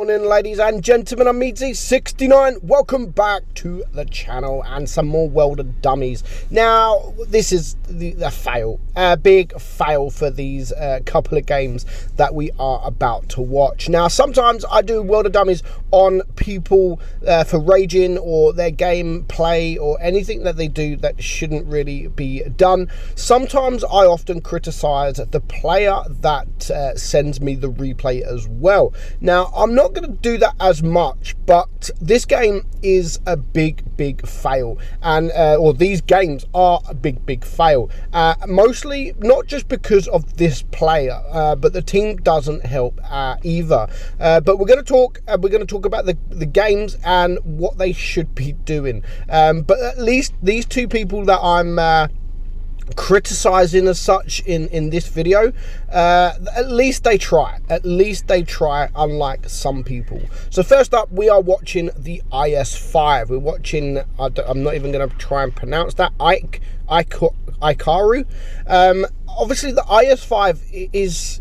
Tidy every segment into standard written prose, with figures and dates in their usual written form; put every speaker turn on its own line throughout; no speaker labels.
Morning, ladies and gentlemen, I'm meadsyreplays. Welcome back to the channel and some more World of Dummies. Now, this is a fail, a big fail for these couple of games that we are about to watch. Now, sometimes I do World of Dummies on people for raging or their gameplay or anything that they do that shouldn't really be done. Sometimes I often criticize the player that sends me the replay as well. Now, I'm not going to do that as much, but this game is a big fail, and or these games are a big fail. Mostly not just because of this player, but the team doesn't help either. But we're going to talk. We're going to talk about the games and what they should be doing. But at least these two people that I'm criticizing as such in this video, at least they try, unlike some people. So first up, we are watching the IS-5. We're watching, I'm not even going to try and pronounce that, Ikaru. Obviously the IS-5 is,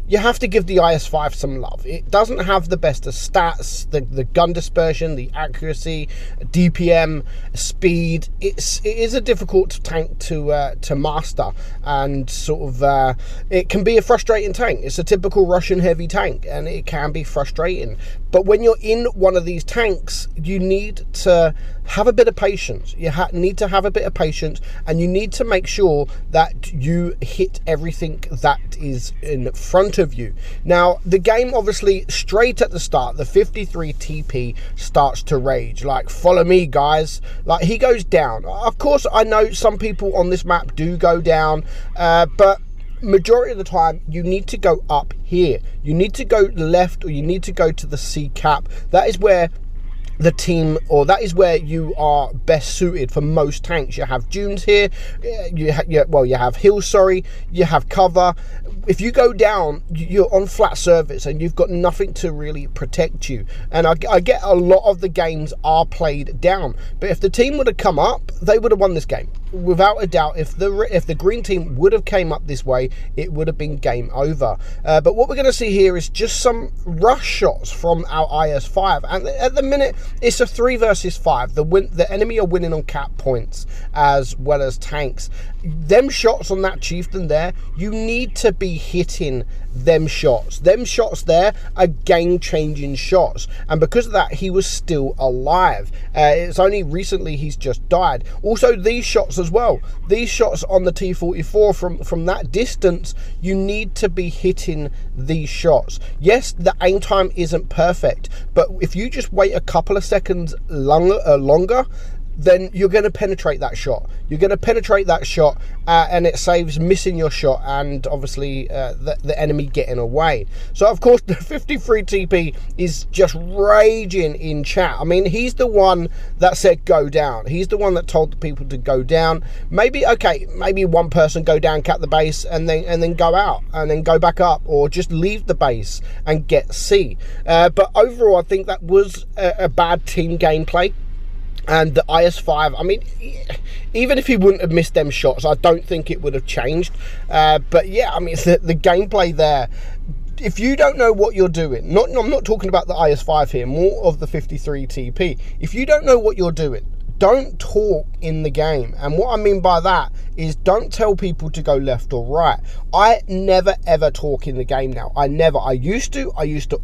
you have to give the IS-5 some love. It doesn't have the best of stats, the gun dispersion, the accuracy, DPM, speed. It is a difficult tank to master, and sort of it can be a frustrating tank. It's a typical Russian heavy tank, and it can be frustrating. But when you're in one of these tanks, you need to have a bit of patience. You need to have a bit of patience, and you need to make sure that you hit everything that is in front of you. Now, the game, obviously, straight at the start, the 53 TP starts to rage. Like, follow me, guys. Like, he goes down. Of course, I know some people on this map do go down, but majority of the time you need to go up here. You need to go left, or you need to go to the C cap. That is where the team, or that is where you are best suited for most tanks. You have dunes here, you have hills, sorry, you have cover. If you go down, you're on flat surface and you've got nothing to really protect you. And I get a lot of the games are played down, but if the team would have come up, they would have won this game without a doubt. If the green team would have came up this way, it would have been game over. But what we're going to see here is just some rush shots from our IS-5, and at the minute it's a 3 versus 5. The enemy are winning on cap points as well as tanks. Them shots on that chieftain there, you need to be hitting them shots. Them shots there are game-changing shots, and because of that, he was still alive. It's only recently he's just died. Also, these shots as well, these shots on the T-44 from that distance, you need to be hitting these shots. Yes, the aim time isn't perfect, but if you just wait a couple of seconds longer, then you're going to penetrate that shot. You're going to penetrate that shot, and it saves missing your shot and obviously the enemy getting away. So of course the 53 TP is just raging in chat. I mean, he's the one that said go down. He's the one that told the people to go down. Maybe, okay, maybe one person go down, cap the base, and then go out and then go back up, or just leave the base and get C. But overall, I think that was a bad team gameplay. And the IS-5, I mean, even if he wouldn't have missed them shots, I don't think it would have changed. But yeah, I mean, the gameplay there, if you don't know what you're doing, I'm not talking about the IS-5 here, more of the 53 TP. If you don't know what you're doing, don't talk in the game. And what I mean by that is, don't tell people to go left or right. I never ever talk in the game now. I used to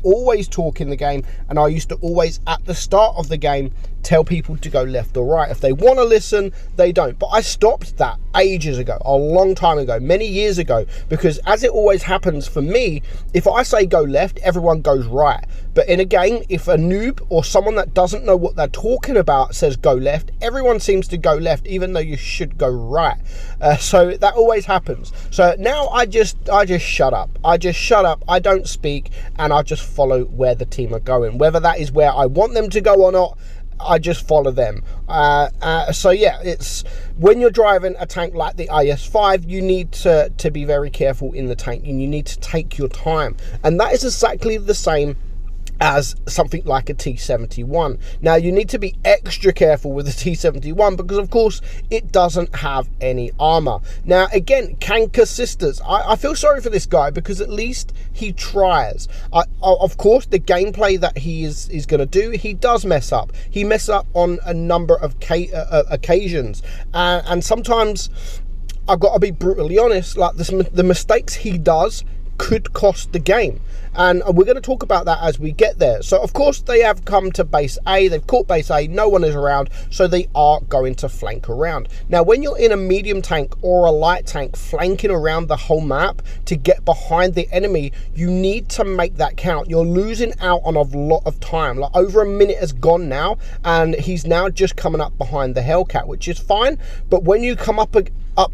always talk in the game, and I used to always at the start of the game tell people to go left or right. If they want to listen, they don't. But I stopped that ages ago, a long time ago, many years ago, because as it always happens for me, if I say go left, everyone goes right. But in a game, if a noob or someone that doesn't know what they're talking about says go left, everyone seems to go left, even though you should go right. So that always happens. So now I just shut up. I just shut up. I don't speak, and I just follow where the team are going. Whether that is where I want them to go or not, I just follow them. So yeah, it's when you're driving a tank like the IS-5, you need to be very careful in the tank, and you need to take your time. And that is exactly the same as something like a T-71. Now, you need to be extra careful with the T-71 because, of course, it doesn't have any armor. Now, again, Kanker Sisters, I feel sorry for this guy because at least he tries. Of course, the gameplay that he is going to do, he does mess up. He messes up on a number of occasions, and sometimes I've got to be brutally honest, like the mistakes he does could cost the game, and we're going to talk about that as we get there. So of course they have come to base A, they've caught base A, no one is around, so they are going to flank around. Now when you're in a medium tank or a light tank flanking around the whole map to get behind the enemy, you need to make that count. You're losing out on a lot of time, like over a minute has gone now, and he's now just coming up behind the Hellcat, which is fine, but when you come up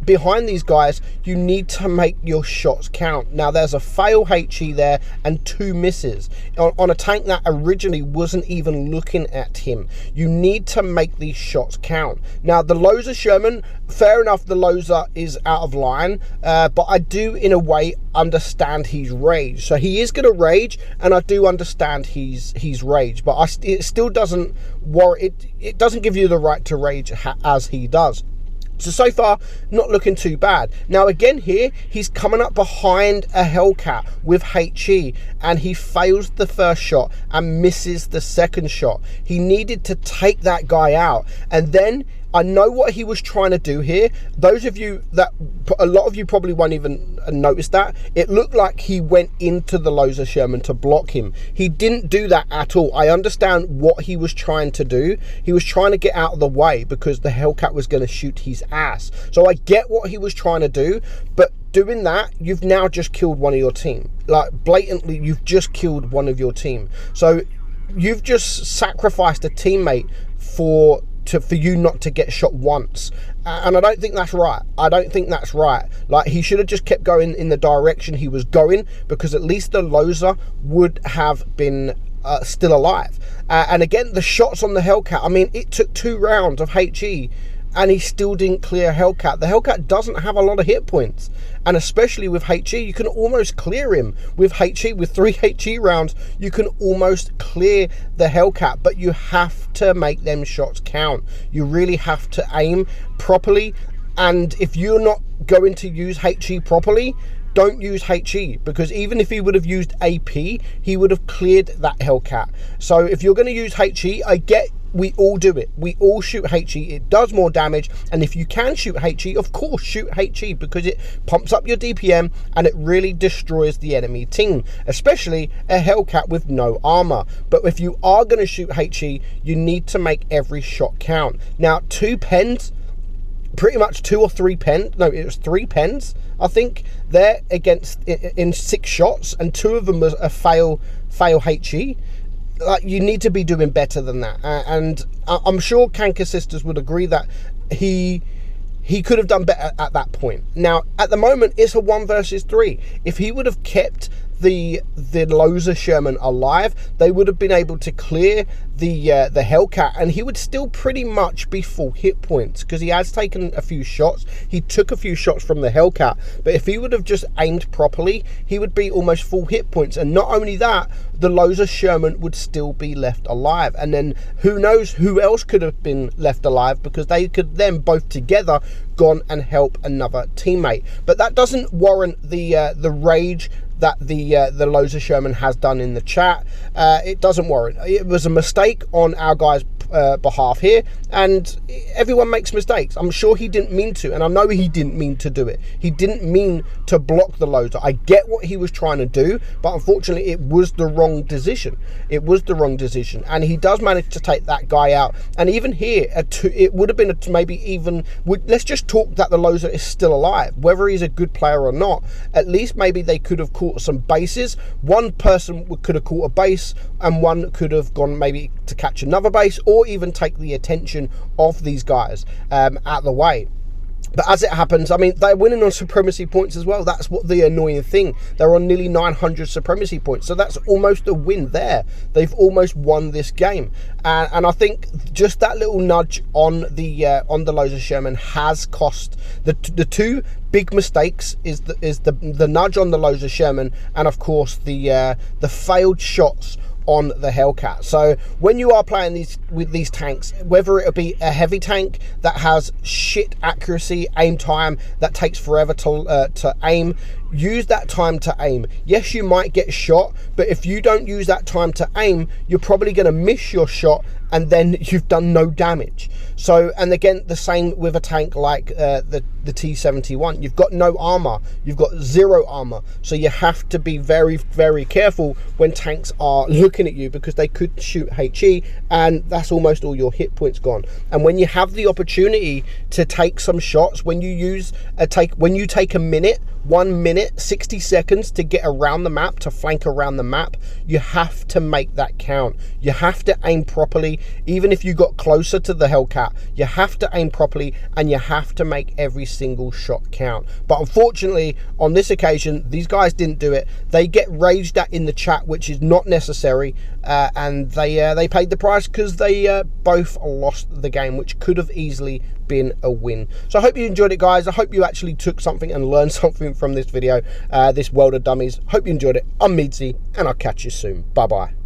behind these guys, you need to make your shots count. Now there's a fail HE there and 2 misses on a tank that originally wasn't even looking at him. You need to make these shots count. Now the Loser Sherman, fair enough, the Loser is out of line, but I do in a way understand his rage. So he is going to rage, and I do understand he's rage, but it still doesn't worry. It doesn't give you the right to rage as he does. So far, not looking too bad. Now again here, he's coming up behind a Hellcat with HE, and he fails the first shot and misses the second shot. He needed to take that guy out, and then I know what he was trying to do here. Those of you that, a lot of you probably won't even notice that. It looked like he went into the Loser Sherman to block him. He didn't do that at all. I understand what he was trying to do. He was trying to get out of the way because the Hellcat was going to shoot his ass. So I get what he was trying to do, but doing that, you've now just killed one of your team. Like blatantly, you've just killed one of your team. So you've just sacrificed a teammate for you not to get shot once, and I don't think that's right. I don't think that's right. Like, he should have just kept going in the direction he was going, because at least the Loser would have been still alive. And again, the shots on the Hellcat, I mean, it took 2 rounds of HE and he still didn't clear Hellcat. The Hellcat doesn't have a lot of hit points, and especially with HE, you can almost clear him with HE. With 3 HE rounds, you can almost clear the Hellcat, but you have to make them shots count. You really have to aim properly, and if you're not going to use HE properly, don't use HE, because even if he would have used AP, he would have cleared that Hellcat. So if you're going to use HE, I get, we all do it. We all shoot HE. It does more damage, and if you can shoot HE, of course shoot HE, because it pumps up your DPM and it really destroys the enemy team, especially a Hellcat with no armor. But if you are going to shoot HE, you need to make every shot count. Now 2 pens, pretty much 2 or 3 pens, no, it was 3 pens, I think, there against in 6 shots, and 2 of them was a fail HE. Like, you need to be doing better than that, and I'm sure Kanker Sisters would agree that he could have done better at that point. Now at the moment, it's a 1 versus 3. If he would have kept the Loser Sherman alive, they would have been able to clear the Hellcat, and he would still pretty much be full hit points, because he has taken a few shots. He took a few shots from the Hellcat, but if he would have just aimed properly, he would be almost full hit points. And not only that, the Loser Sherman would still be left alive, and then who knows who else could have been left alive, because they could then both together gone and help another teammate. But that doesn't warrant the rage that the Loser Sherman has done in the chat. It doesn't warrant. It was a mistake on our guy's behalf here, and everyone makes mistakes. I'm sure he didn't mean to, and I know he didn't mean to do it. He didn't mean to block the Loser. I get what he was trying to do, but unfortunately it was the wrong decision. It was the wrong decision, and he does manage to take that guy out. And even here, it would have been maybe even, let's just talk that the Loser is still alive, whether he's a good player or not. At least maybe they could have caught some bases. One person could have caught a base, and one could have gone maybe to catch another base, or even take the attention of these guys out the way. But as it happens, I mean, they're winning on supremacy points as well. That's what the annoying thing. They're on nearly 900 supremacy points, so that's almost a win there. They've almost won this game, and I think just that little nudge on the Loser Sherman has cost. The 2 big mistakes is the nudge on the Loser Sherman, and of course the failed shots on the Hellcat. So when you are playing with these tanks, whether it be a heavy tank that has shit accuracy, aim time, that takes forever to aim, use that time to aim. Yes, you might get shot, but if you don't use that time to aim, you're probably going to miss your shot, and then you've done no damage. So, and again, the same with a tank like the T-71. You've got no armor, you've got 0 armor, so you have to be very, very careful when tanks are looking at you, because they could shoot HE, and that's almost all your hit points gone. And when you have the opportunity to take some shots, when you take a minute, 1 minute, 60 seconds to get around the map, to flank around the map, you have to make that count. You have to aim properly. Even if you got closer to the Hellcat, you have to aim properly, and you have to make every single shot count. But unfortunately, on this occasion, these guys didn't do it. They get raged at in the chat, which is not necessary, and they paid the price, because they both lost the game, which could have easily been a win. So I hope you enjoyed it, guys. I hope you actually took something and learned something from this video, this World of Dummies. Hope you enjoyed it. I'm Meadsy, and I'll catch you soon. Bye bye.